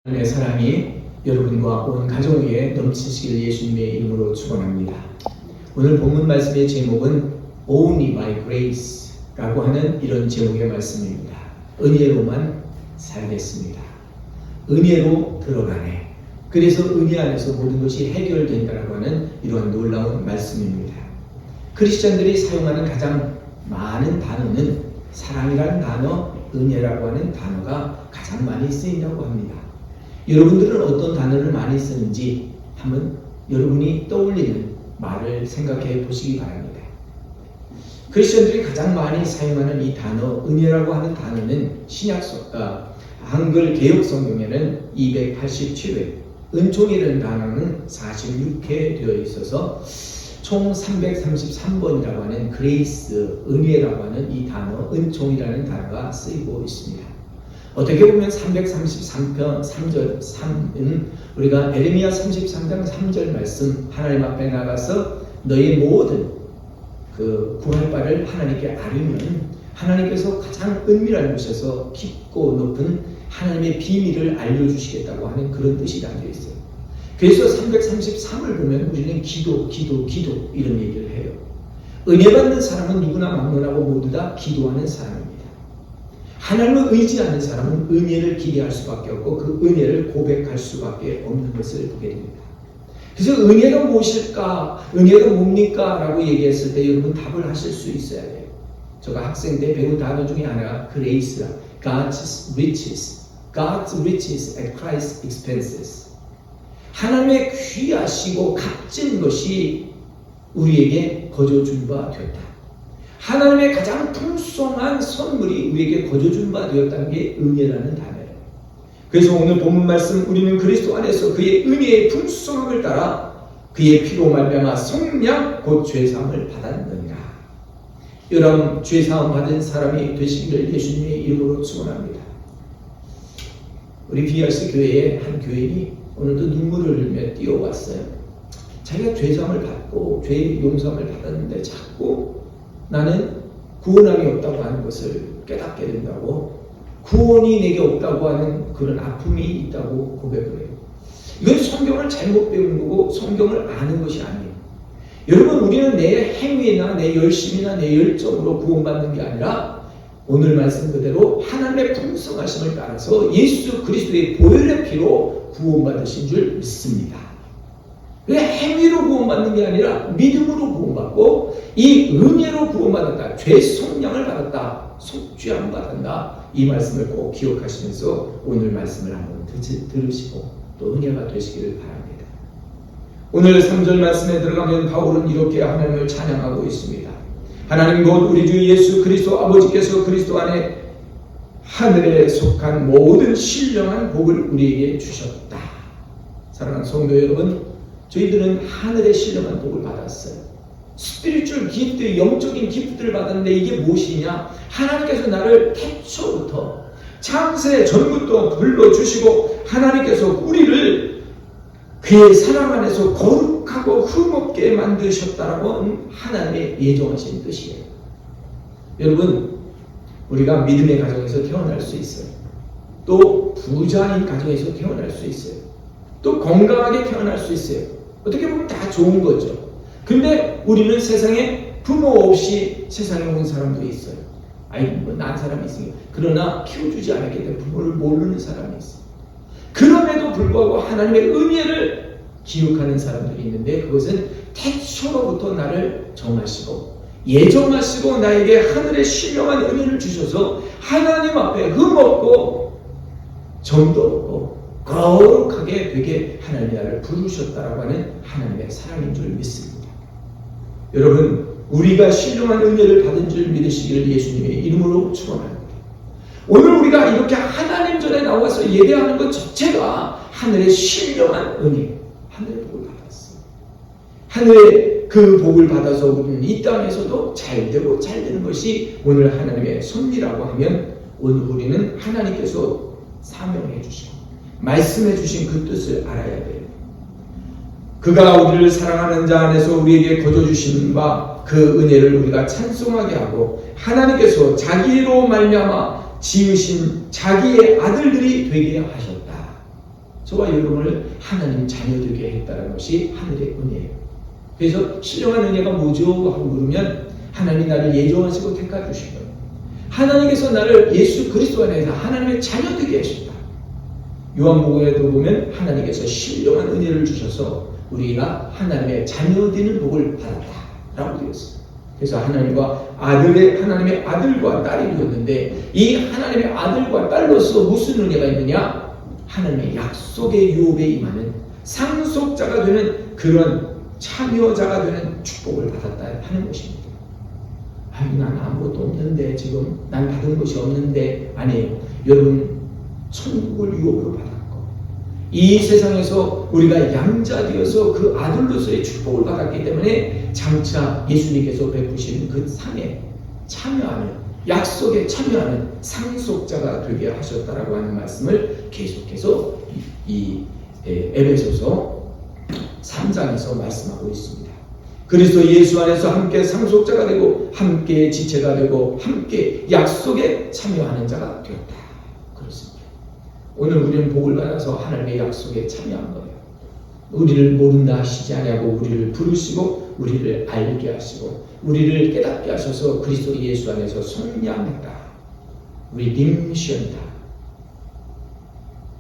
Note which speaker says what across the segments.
Speaker 1: 하나님의 사랑이 여러분과 온 가정 위에 넘치시길 예수님의 이름으로 축원합니다. 오늘 본문 말씀의 제목은 Only by Grace 라고 하는 이런 제목의 말씀입니다. 은혜로만 살겠습니다. 은혜로 들어가네. 그래서 은혜 안에서 모든 것이 해결된다라고 하는 이러한 놀라운 말씀입니다. 크리스찬들이 사용하는 가장 많은 단어는 사랑이라는 단어, 은혜라고 하는 단어가 가장 많이 쓰인다고 합니다. 여러분들은 어떤 단어를 많이 쓰는지 한번 여러분이 떠올리는 말을 생각해 보시기 바랍니다. 크리스천들이 가장 많이 사용하는 이 단어, 은혜라고 하는 단어는 한글 개역 성경에는 287회, 은총이라는 단어는 46회 되어 있어서 총 333번이라고 하는 그레이스, 은혜라고 하는 이 단어, 은총이라는 단어가 쓰이고 있습니다. 어떻게 보면 333편 3절 3은 우리가 에레미야 33장 3절 말씀, 하나님 앞에 나가서 너의 모든 그 구할 바를 하나님께 아뢰면 하나님께서 가장 은밀한 곳에서 깊고 높은 하나님의 비밀을 알려주시겠다고 하는 그런 뜻이 담겨 있어요. 그래서 333을 보면 우리는 기도 이런 얘기를 해요. 은혜 받는 사람은 누구나 막론하고 모두 다 기도하는 사람입니다. 하나님을 의지하는 사람은 은혜를 기대할 수밖에 없고 그 은혜를 고백할 수밖에 없는 것을 보게 됩니다. 그래서 은혜가 무엇일까? 은혜가 뭡니까? 라고 얘기했을 때 여러분 답을 하실 수 있어야 돼요. 제가 학생 때 배운 단어 중에 하나가 grace라, God's riches at Christ's expenses. 하나님의 귀하시고 값진 것이 우리에게 거저준 바 되었다. 하나님의 가장 풍성한 선물이 우리에게 거저준 바 되었다는 게 은혜라는 단어예요. 그래서 오늘 본문 말씀, 우리는 그리스도 안에서 그의 은혜의 풍성함을 따라 그의 피로 말미암아 성량 곧 죄사함을 받았느니라. 여러분, 죄사함 받은 사람이 되시기를 예수님의 이름으로 축원합니다. 우리 BRC 교회에 한 교인이 오늘도 눈물을 흘리며 뛰어왔어요. 자기가 죄사함을 받고 죄 용서함을 받았는데 자꾸 나는 구원함이 없다고 하는 것을 깨닫게 된다고, 구원이 내게 없다고 하는 그런 아픔이 있다고 고백을 해요. 이건 성경을 잘못 배우는 거고 성경을 아는 것이 아니에요. 여러분, 우리는 내 행위나 내 열심이나 내 열정으로 구원받는 게 아니라 오늘 말씀 그대로 하나님의 풍성하심을 따라서 예수 그리스도의 보혈의 피로 구원받으신 줄 믿습니다. 행위로 구원받는 게 아니라 믿음으로 구원받고 이 은혜로 구원받았다. 죄 속량을 받았다. 속죄함 받았다. 이 말씀을 꼭 기억하시면서 오늘 말씀을 한번 들으시고 또 은혜가 되시기를 바랍니다. 오늘 3절 말씀에 들어가면 바울은 이렇게 하나님을 찬양하고 있습니다. 하나님 곧 우리 주 예수 그리스도 아버지께서 그리스도 안에 하늘에 속한 모든 신령한 복을 우리에게 주셨다. 사랑하는 성도 여러분, 저희들은 하늘의 신령한 복을 받았어요. 스피리추얼 기프트, 영적인 기프트를 받았는데 이게 무엇이냐? 하나님께서 나를 태초부터 창세 전부터 불러주시고 하나님께서 우리를 그의 사랑 안에서 거룩하고 흠없게 만드셨다라고 하나님의 예정하신 뜻이에요. 여러분, 우리가 믿음의 가정에서 태어날 수 있어요. 또 부자인 가정에서 태어날 수 있어요. 또 건강하게 태어날 수 있어요. 어떻게 보면 다 좋은 거죠. 근데 우리는 세상에 부모 없이 세상에 온 사람들이 있어요. 난 사람이 있으니까. 그러나 키워주지 않았기 때문에 부모를 모르는 사람이 있어요. 그럼에도 불구하고 하나님의 은혜를 기억하는 사람들이 있는데 그것은 태초로부터 나를 정하시고 예정하시고 나에게 하늘의 신령한 은혜를 주셔서 하나님 앞에 흠없고 점도 없고 거룩하게 되게 하나님이 나를 부르셨다라고 하는 하나님의 사랑인 줄 믿습니다. 여러분, 우리가 신령한 은혜를 받은 줄 믿으시기를 예수님의 이름으로 축원합니다. 오늘 우리가 이렇게 하나님 전에 나와서 예배하는 것 자체가 하늘의 신령한 은혜, 하늘의 복을 받았어요. 하늘의 그 복을 받아서 우리는 이 땅에서도 잘되고 잘되는 것이 오늘 하나님의 섭리라고 하면 오늘 우리는 하나님께서 사명해 주시고 말씀해 주신 그 뜻을 알아야 돼요. 그가 우리를 사랑하는 자 안에서 우리에게 거저주신 바 그 은혜를 우리가 찬송하게 하고 하나님께서 자기로 말미암아 지으신 자기의 아들들이 되게 하셨다. 저와 여러분을 하나님 자녀 되게 했다는 것이 하늘의 은혜예요. 그래서 신령한 은혜가 뭐죠? 하고 물으면 하나님이 나를 예정하시고 택하주시고 하나님께서 나를 예수 그리스도 안에서 하나님의 자녀 되게 하셨다. 요한복음에도 보면 하나님께서 신령한 은혜를 주셔서 우리가 하나님의 자녀 되는 복을 받았다라고 되어 있습니다. 그래서 하나님의 아들과 딸이 되었는데 이 하나님의 아들과 딸로서 무슨 은혜가 있느냐? 하나님의 약속의 유업에 임하는 상속자가 되는 그런 참여자가 되는 축복을 받았다 하는 것입니다. 난 아무것도 없는데 지금 난 받은 것이 없는데 아니에요. 여러분 천국을 유업으로 받았고 이 세상에서 우리가 양자되어서 그 아들로서의 축복을 받았기 때문에 장차 예수님께서 베푸시는 그 상에 참여하는 약속에 참여하는 상속자가 되게 하셨다라고 하는 말씀을 계속해서 이 에베소서 3장에서 말씀하고 있습니다. 그리스도 예수 안에서 함께 상속자가 되고 함께 지체가 되고 함께 약속에 참여하는 자가 되었다. 그렇습니다. 오늘 우리는 복을 받아서 하나님의 약속에 참여한 거예요. 우리를 모른다 하시지 아니하고 우리를 부르시고 우리를 알게 하시고 우리를 깨닫게 하셔서 그리스도 예수 안에서 속량했다. 리딤션이다.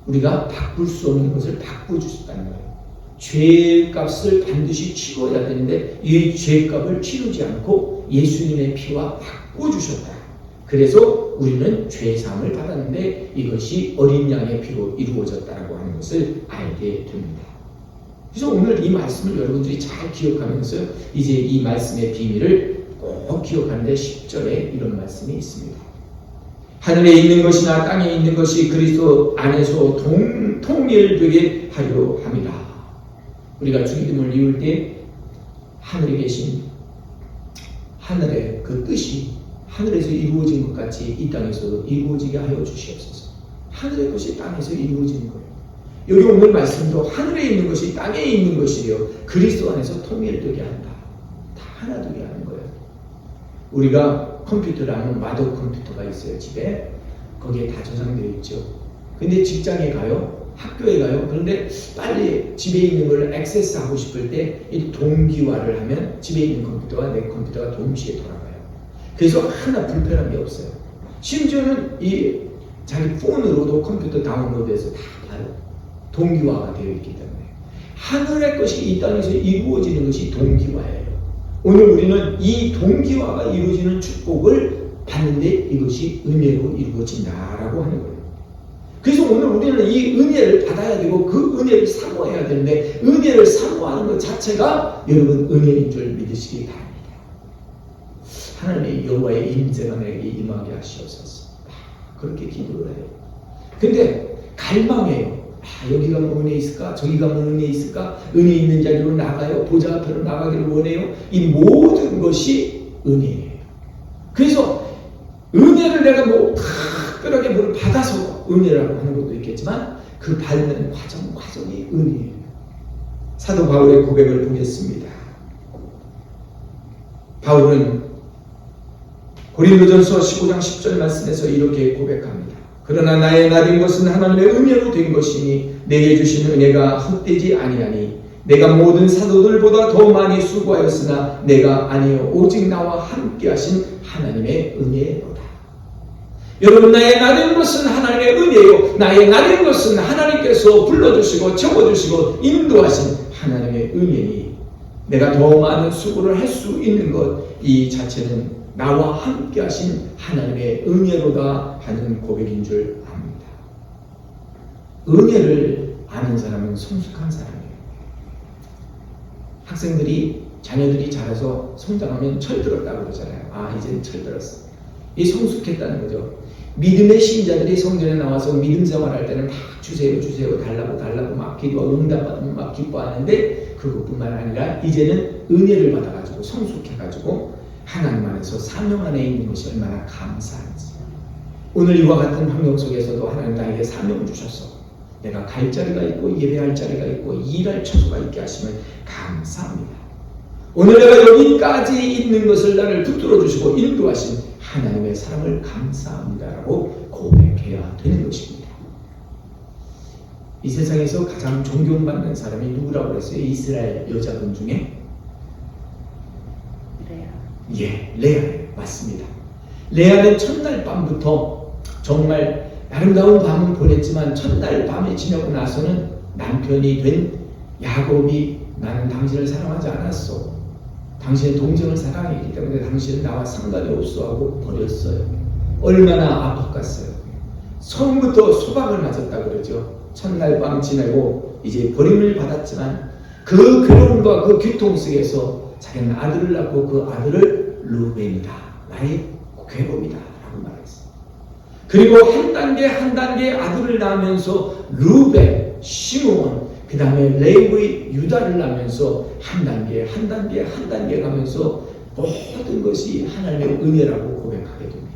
Speaker 1: 우리가 바꿀 수 없는 것을 바꿔주셨다는 거예요. 죄값을 반드시 치러야 되는데 이 죄값을 치르지 않고 예수님의 피와 바꿔주셨다. 그래서 우리는 죄사함을 받았는데 이것이 어린 양의 피로 이루어졌다고 하는 것을 알게 됩니다. 그래서 오늘 이 말씀을 여러분들이 잘 기억하면서 이제 이 말씀의 비밀을 꼭 기억하는데 10절에 이런 말씀이 있습니다. 하늘에 있는 것이나 땅에 있는 것이 그리스도 안에서 통일되게 하려 함이라. 우리가 주기도문을 이룰 때 하늘에 계신 하늘의 그 뜻이 하늘에서 이루어진 것 같이 이 땅에서도 이루어지게 하여 주시옵소서. 하늘의 것이 땅에서 이루어지는 거예요. 여기 오늘 말씀도 하늘에 있는 것이 땅에 있는 것이요 그리스도 안에서 통일되게 한다. 다 하나 되게 하는 거예요. 우리가 컴퓨터를 하면 마더 컴퓨터가 있어요. 집에. 거기에 다 저장되어 있죠. 근데 직장에 가요. 학교에 가요. 그런데 빨리 집에 있는 걸 액세스하고 싶을 때 이 동기화를 하면 집에 있는 컴퓨터와 내 컴퓨터가 동시에 돌아가요. 그래서 하나 불편한 게 없어요. 심지어는 이 자기 폰으로도 컴퓨터 다운로드해서 다 봐요. 동기화가 되어 있기 때문에. 하늘의 것이 이 땅에서 이루어지는 것이 동기화예요. 오늘 우리는 이 동기화가 이루어지는 축복을 받는데 이것이 은혜로 이루어진다라고 하는 거예요. 그래서 오늘 우리는 이 은혜를 받아야 되고 그 은혜를 사모해야 되는데 은혜를 사모하는 것 자체가 여러분 은혜인 줄 믿으시기 바랍니다. 하나님의 여호와의 임재가 내게 임하게 하시옵소서. 그렇게 기도를 해요. 근데 갈망해요. 여기 가면 은혜 있을까? 저기 가면 은혜 있을까? 은혜 있는 자리로 나가요. 보좌 앞으로 나가기를 원해요. 이 모든 것이 은혜예요. 그래서 은혜를 내가 특별하게 뭘 받아서 은혜라고 하는 것도 있겠지만 그 받는 과정이 은혜예요. 사도 바울의 고백을 보겠습니다. 바울은 고린도전서 15장 10절 말씀에서 이렇게 고백합니다. 그러나 나의 나된 것은 하나님의 은혜로 된 것이니 내게 주신 은혜가 헛되지 아니하니 내가 모든 사도들보다 더 많이 수고하였으나 내가 아니요 오직 나와 함께 하신 하나님의 은혜로다. 여러분 나의 나된 것은 하나님의 은혜요 나의 나된 것은 하나님께서 불러주시고 적어주시고 인도하신 하나님의 은혜니 내가 더 많은 수고를 할 수 있는 것 이 자체는 나와 함께 하신 하나님의 은혜로다 하는 고백인 줄 압니다. 은혜를 아는 사람은 성숙한 사람이에요. 학생들이 자녀들이 자라서 성장하면 철들었다고 그러잖아요. 이제는 철들었어. 이 성숙했다는 거죠. 믿음의 신자들이 성전에 나와서 믿음 생활할 때는 다 주세요 달라고 막 기도하고 응답받으면 막 기뻐하는데 그것뿐만 아니라 이제는 은혜를 받아가지고 성숙해가지고 하나님 안에서 사명 안에 있는 것이 얼마나 감사한지. 오늘 이와 같은 환경 속에서도 하나님 나에게 사명을 주셔서 내가 갈 자리가 있고 예배할 자리가 있고 일할 처소가 있게 하시면 감사합니다. 오늘 내가 여기까지 있는 것을 나를 붙들어 주시고 인도하신 하나님의 사랑을 감사합니다라고 고백해야 되는 것입니다. 이 세상에서 가장 존경받는 사람이 누구라고 그랬어요? 이스라엘 여자분 중에? 레아 맞습니다. 레아는 첫날 밤부터 정말 아름다운 밤은 보냈지만 첫날 밤에 지나고 나서는 남편이 된 야곱이 나는 당신을 사랑하지 않았어. 당신의 동정을 사랑했기 때문에 당신은 나와 상관이 없어 하고 버렸어요. 얼마나 아팠겠어요. 처음부터 소박을 맞았다 그러죠. 첫날 밤 지내고 이제 버림을 받았지만 그 괴로움과 그 고통 속에서 자기는 아들을 낳고 그 아들을 루벤이다. 나의 괴로움이다. 라고 말했어요. 그리고 한 단계 아들을 낳으면서 루벤, 시므온, 그 다음에 레위, 유다를 낳으면서 한 단계 가면서 모든 것이 하나님의 은혜라고 고백하게 됩니다.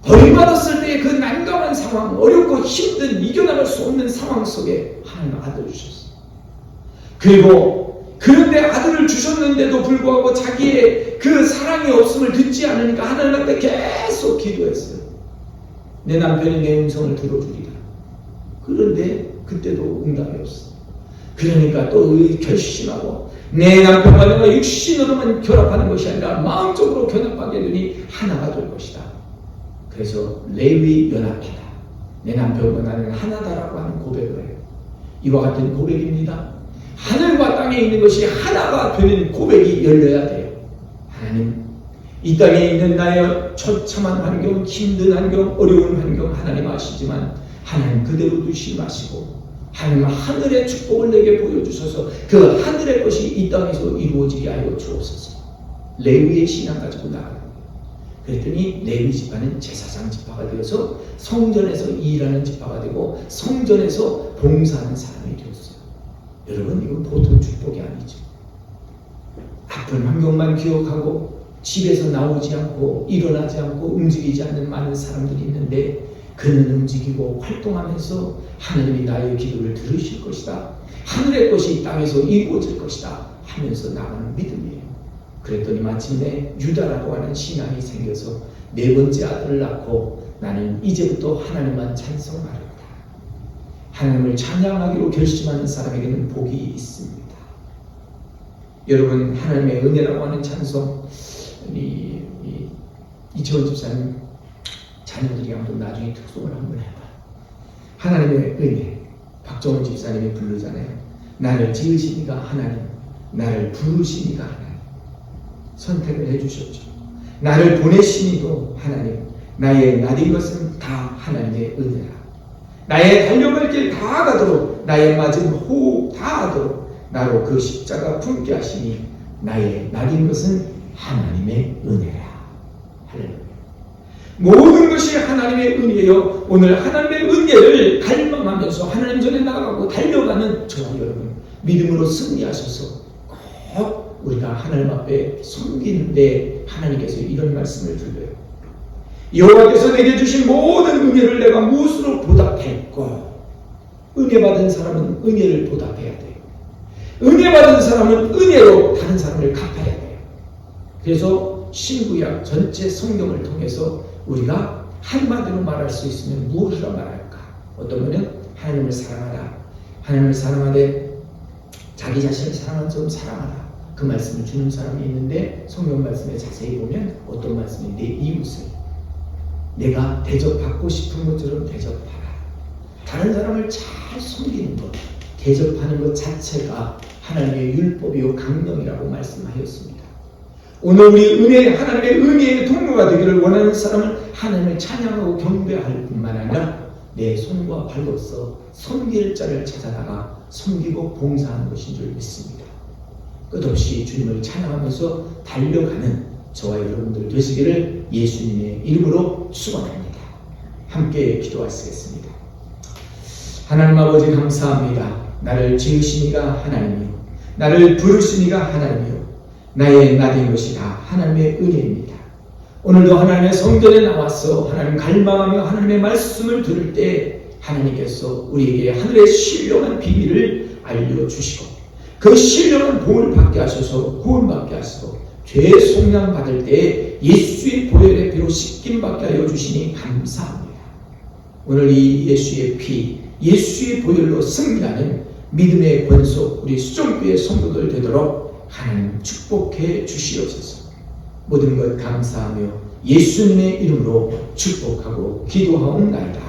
Speaker 1: 버림받았을 때의 그 난감한 상황, 어렵고 힘든 이겨나갈 수 없는 상황 속에 하나님 아들을 주셨어요. 그리고 그런데 아들을 주셨는데도 불구하고 자기의 그 사랑이 없음을 듣지 않으니까 하나님한테 계속 기도했어요. 내 남편이 내 음성을 들어주리라. 그런데 그때도 응답이 없어. 그러니까 또 결심하고 내 남편과 내가 육신으로만 결합하는 것이 아니라 마음적으로 결합하게 되니 하나가 될 것이다. 그래서 레위 연합회다. 내 남편과 나는 하나다라고 하는 고백을 해요. 이와 같은 고백입니다. 하늘과 땅에 있는 것이 하나가 되는 고백이 열려야 돼요. 하나님, 이 땅에 있는 나의 처참한 환경, 힘든 환경, 어려운 환경 하나님 아시지만 하나님 그대로 두시지 마시고 하나님 하늘의 축복을 내게 보여주셔서 그 하늘의 것이 이 땅에서 이루어지게 하여 주옵소서. 레위의 신앙 가지고 나가는 거예요. 그랬더니 레위 지파는 제사장 지파가 되어서 성전에서 일하는 지파가 되고 성전에서 봉사하는 사람이 되었어요. 여러분, 이건 보통 축복이 아니죠. 아픈 환경만 기억하고 집에서 나오지 않고 일어나지 않고 움직이지 않는 많은 사람들이 있는데 그는 움직이고 활동하면서 하나님이 나의 기도를 들으실 것이다. 하늘의 것이 땅에서 이루어질 것이다 하면서 나가는 믿음이에요. 그랬더니 마침내 유다라고 하는 신앙이 생겨서 네 번째 아들을 낳고 나는 이제부터 하나님만 찬송하리로다. 하나님을 찬양하기로 결심하는 사람에게는 복이 있습니다. 여러분, 하나님의 은혜라고 하는 찬송, 이채원 집사님 자녀들이 한번 나중에 특송을 한번 해봐. 하나님의 은혜, 박정원 집사님이 부르잖아요. 나를 지으시니가 하나님, 나를 부르시니가 하나님. 선택을 해주셨죠. 나를 보내시니도 하나님, 나의 나된 것은 다 하나님의 은혜라. 나의 달려갈 길 다 가도록, 나의 맞은 호흡 다 하도록 나로 그 십자가 품게 하시니 나의 나된 것은 하나님의 은혜라. 할렐루야. 모든 것이 하나님의 은혜요. 오늘 하나님의 은혜를 갈망하면서 하나님 전에 나아가고 달려가는 저와 여러분, 믿음으로 승리하셔서 꼭 우리가 하나님 앞에 섬기는데 하나님께서 이런 말씀을 드려요. 여호와께서 내게 주신 모든 은혜를 내가 무엇으로 보답할까? 은혜 받은 사람은 은혜를 보답해야 돼요. 은혜 받은 사람은 은혜로 다른 사람을 갚아야 돼요. 그래서 신구약 전체 성경을 통해서 우리가 한마디로 말할 수 있으면 무엇이라 말할까? 어떤 분은 하나님을 사랑하라. 하나님을 사랑하되 자기 자신을 사랑한 점 사랑하라. 그 말씀을 주는 사람이 있는데 성경 말씀에 자세히 보면 어떤 말씀이 내 이웃을 내가 대접받고 싶은 것처럼 대접하라. 다른 사람을 잘 섬기는 것, 대접하는 것 자체가 하나님의 율법이요 강령이라고 말씀하였습니다. 오늘 우리 하나님의 은혜의 통로가 되기를 원하는 사람은 하나님을 찬양하고 경배할 뿐만 아니라 내 손과 발로서 섬길 자를 찾아다가 섬기고 봉사하는 것인 줄 믿습니다. 끝없이 주님을 찬양하면서 달려가는 저와 여러분들 되시기를 예수님의 이름으로 축원합니다. 함께 기도하시겠습니다. 하나님 아버지 감사합니다. 나를 지으시니가 하나님이요, 나를 부르시니가 하나님이요, 나의 나된 것이 다 하나님의 은혜입니다. 오늘도 하나님의 성전에 나와서 하나님 갈망하며 하나님의 말씀을 들을 때 하나님께서 우리에게 하늘의 신령한 비밀을 알려주시고 그 신령한 복을 받게 하셔서 구원받게 하시고 죄 속량 받을 때 예수의 보혈의 피로 씻김 받게 하여 주시니 감사합니다. 오늘 이 예수의 피, 예수의 보혈로 승리하는 믿음의 권속 우리 수종교회 성도들 되도록 하나님 축복해 주시옵소서. 모든 것 감사하며 예수님의 이름으로 축복하고 기도하옵나이다.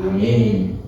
Speaker 1: 아멘.